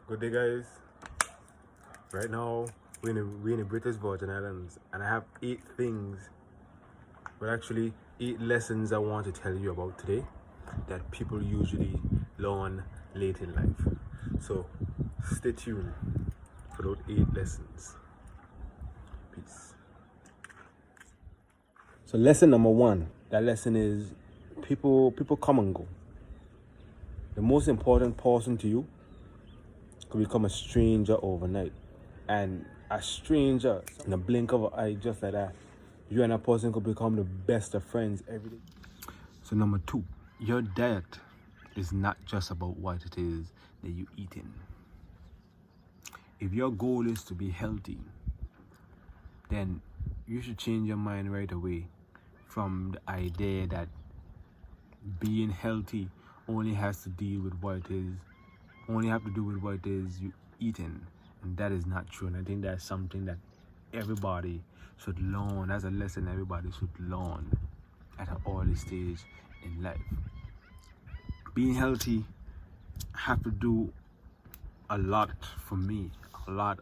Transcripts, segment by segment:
Good day, guys. Right now, we're in the British Virgin Islands, and I have 8 things, but actually 8 lessons I want to tell you about today that people usually learn late in life. So stay tuned for those 8 lessons. Peace. So lesson number 1, that lesson is people come and go. The most important person to you could become a stranger overnight. And a stranger, in a blink of an eye, just like that, you and a person could become the best of friends every day. So number 2, your diet is not just about what it is that you eating. If your goal is to be healthy, then you should change your mind right away from the idea that being healthy only has to deal with what it is, only have to do with what it is you eating. And that is not true. And I think that's something that everybody should learn. That's a lesson everybody should learn at an early stage in life. Being healthy have to do a lot for me, a lot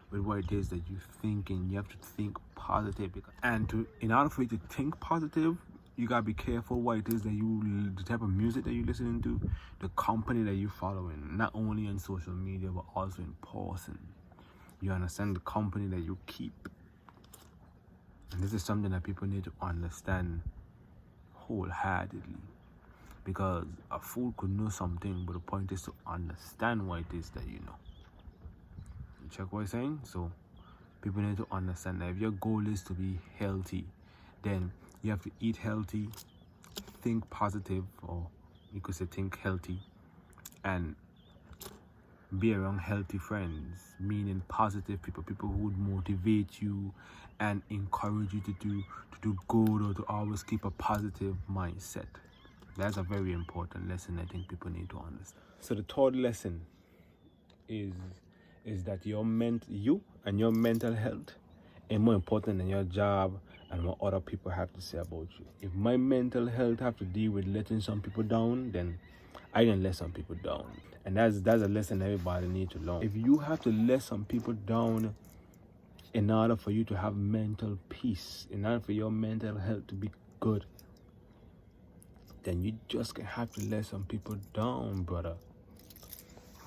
with what it is that you think, and you have to think positive. In order for you to think positive, you gotta be careful what it is that the type of music that you're listening to, the company that you're following, not only on social media but also in person. You understand the company that you keep, and this is something that people need to understand wholeheartedly. Because a fool could know something, but the point is to understand what it is that you know. You check what I'm saying? So people need to understand that if your goal is to be healthy, then you have to eat healthy, think positive, or you could say think healthy, and be around healthy friends, meaning positive people who would motivate you and encourage you to do good, or to always keep a positive mindset. That's a very important lesson I think people need to understand. So the third lesson is that you and your mental health is more important than your job and what other people have to say about you. If my mental health have to deal with letting some people down, then I can let some people down. And that's a lesson everybody needs to learn. If you have to let some people down in order for you to have mental peace, in order for your mental health to be good, then you just have to let some people down, brother.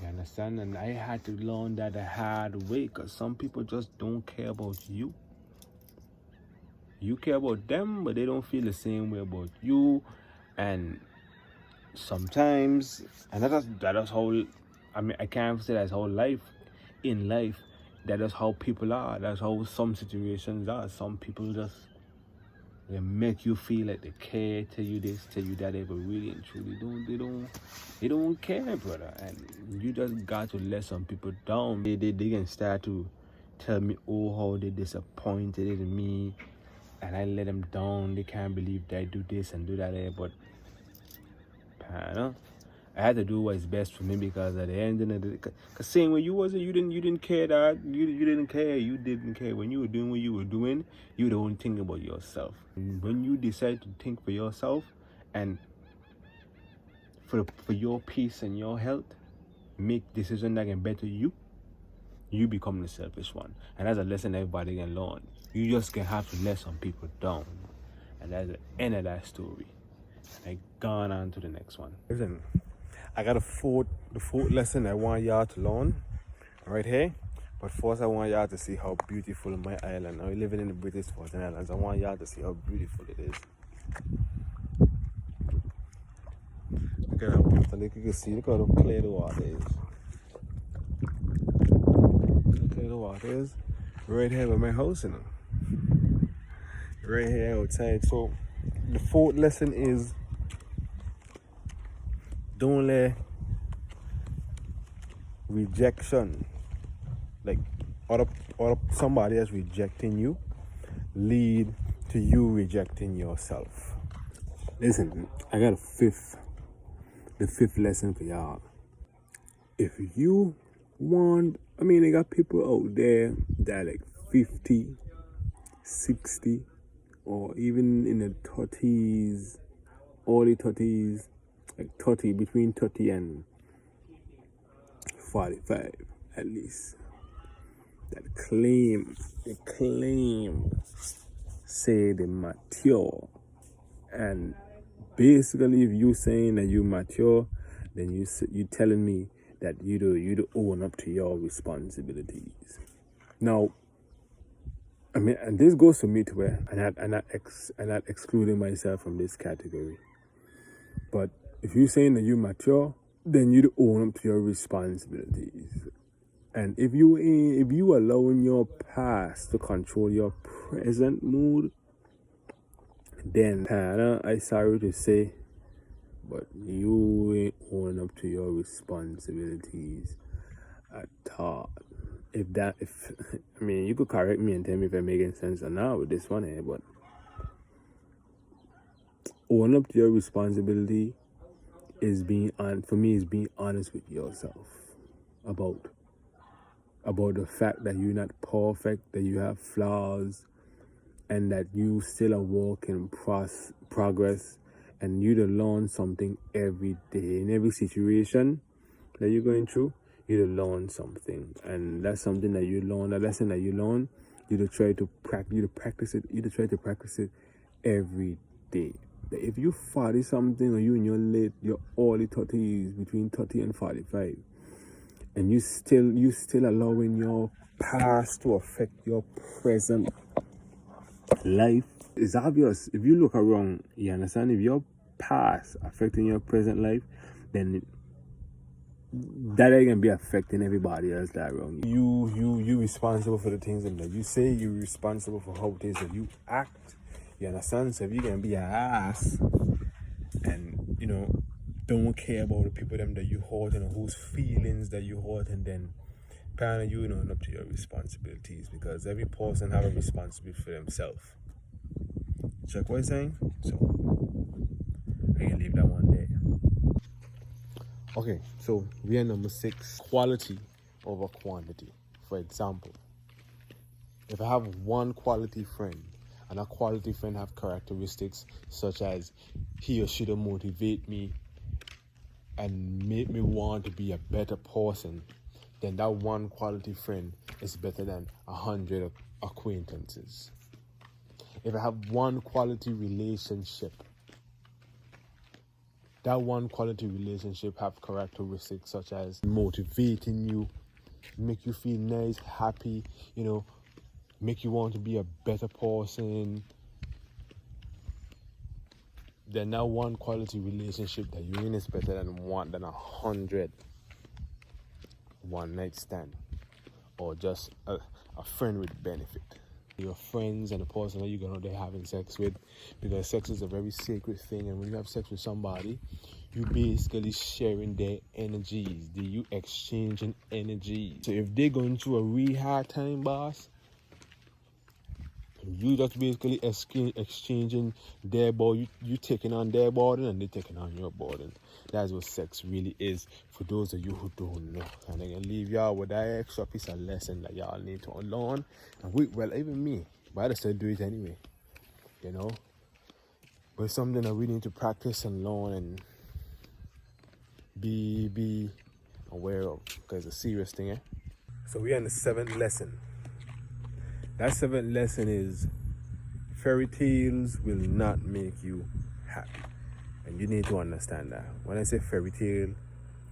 You understand? And I had to learn that the hard way, because some people just don't care about you. You care about them, but they don't feel the same way about you. And sometimes, and that is how, I can't say that's how life, in life, that is how people are. That's how some situations are. Some people just, they make you feel like they care, tell you this, tell you that, but really and truly they don't care, brother. And you just got to let some people down. They can start to tell me, oh, how they disappointed in me, and I let them down. They can't believe that I do this and do that, but I had to do what's best for me, because at the end of the day, cause same way you didn't care that you didn't care when you were doing what you were doing. You don't think about yourself. And when you decide to think for yourself and for your peace and your health, make decisions that can better you, you become the selfish one. And that's a lesson everybody can learn. You just can have to let some people down, and that's the end of that story. And I gone on to the next one. Listen, I got the fourth lesson I want y'all to learn right here. But first, I want y'all to see how beautiful my island. Now, we're living in the British Virgin Islands. I want y'all to see how beautiful it is. Look at how beautiful. You can see. Look how clear the water is. Look how clear the water is. Right here by my house, you know. Right here outside. So, the fourth lesson is, don't let rejection, like somebody else rejecting you, lead to you rejecting yourself. Listen, I got the fifth lesson for y'all. If you want, they got people out there that are like 50, 60, or even in the 30s, early 30s, like 30, between 30 and 45 at least that claim say they mature. And basically, if you saying that you mature, then you telling me that you do own up to your responsibilities. Now, I mean, and this goes to me to where I'm not excluding myself from this category. But if you're saying that you mature, then you do own up to your responsibilities. And if you allowing your past to control your present mood, then I sorry to say, but you ain't owning up to your responsibilities at all. If I mean, you could correct me and tell me if I'm making sense or not with this one here, but own up to your responsibility is being honest with yourself about the fact that you're not perfect, that you have flaws, and that you still a work in progress, and you to learn something every day. In every situation that you're going through, you to learn something, and that's something that you learn. A lesson that you learn, you to try to practice it. You to try to practice it every day. That if you 40 something, or you in your early 30s, between 30 and 45, and you still allowing your past to affect your present life, it's obvious. If you look around, you understand, if your past affecting your present life, then that ain't gonna be affecting everybody else that around you. You responsible for the things that you say. You're responsible for how it is that you act. You understand? So if you're gonna be an ass and don't care about the people them that you hurt and whose feelings that you hurt, and then kind of you know up to your responsibilities, because every person have a responsibility for themselves. Check what I'm saying? So I can leave that one there. Okay, so we are number 6, quality over quantity. For example, if I have one quality friend, and a quality friend have characteristics such as he or she to motivate me and make me want to be a better person, then that one quality friend is better than 100 acquaintances. If I have one quality relationship, that one quality relationship have characteristics such as motivating you, make you feel nice, happy, make you want to be a better person, then that one quality relationship that you're in is better than 100 one night stand, or just a friend with benefit. Your friends and the person that you're going out there having sex with, because sex is a very sacred thing, and when you have sex with somebody, you basically sharing their energies. You exchanging energy. So if they're going through a really hard time, boss, you just basically exchanging their burden. You taking on their burden, and they taking on your burden. That's what sex really is, for those of you who don't know. And I'm gonna leave y'all with that extra piece of lesson that y'all need to learn. And even me, but I just do it anyway, But it's something that we need to practice and learn and be aware of, because it's a serious thing, eh? So we're on the 7th lesson. That 7th lesson is fairy tales will not make you happy. And you need to understand that. When I say fairy tale,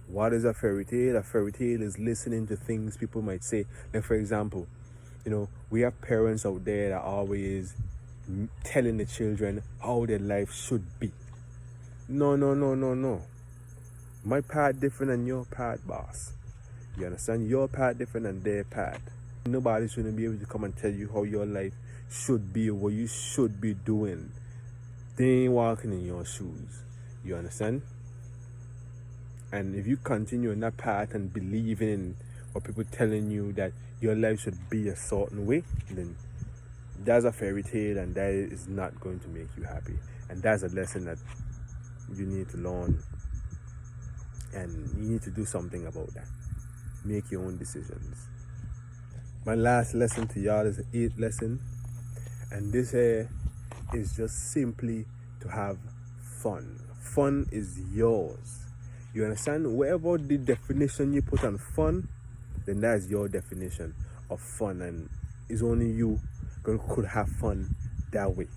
what is a fairy tale? A fairy tale is listening to things people might say. Like, for example, we have parents out there that are always telling the children how their life should be. No. My path different than your path, boss. You understand? Your path different than their path. Nobody shouldn't be able to come and tell you how your life should be or what you should be doing. They ain't walking in your shoes. You understand? And if you continue in that path and believing in what people telling you that your life should be a certain way, then that's a fairy tale, and that is not going to make you happy. And that's a lesson that you need to learn, and you need to do something about that. Make your own decisions. My last lesson to y'all is the 8th lesson, and this here is just simply to have fun. Fun is yours. You understand? Whatever the definition you put on fun, then that's your definition of fun, and it's only you could have fun that way.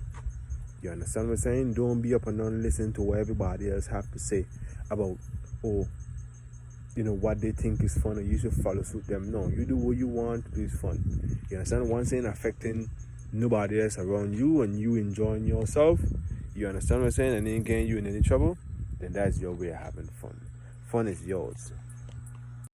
You understand what I'm saying? Don't be up and down listening to what everybody else have to say about, what they think is fun, and you should follow suit them. No, you do what you want to do is fun. You understand? Once ain't affecting nobody else around you and you enjoying yourself, you understand what I'm saying, and ain't getting you in any trouble, then that's your way of having fun. Fun is yours.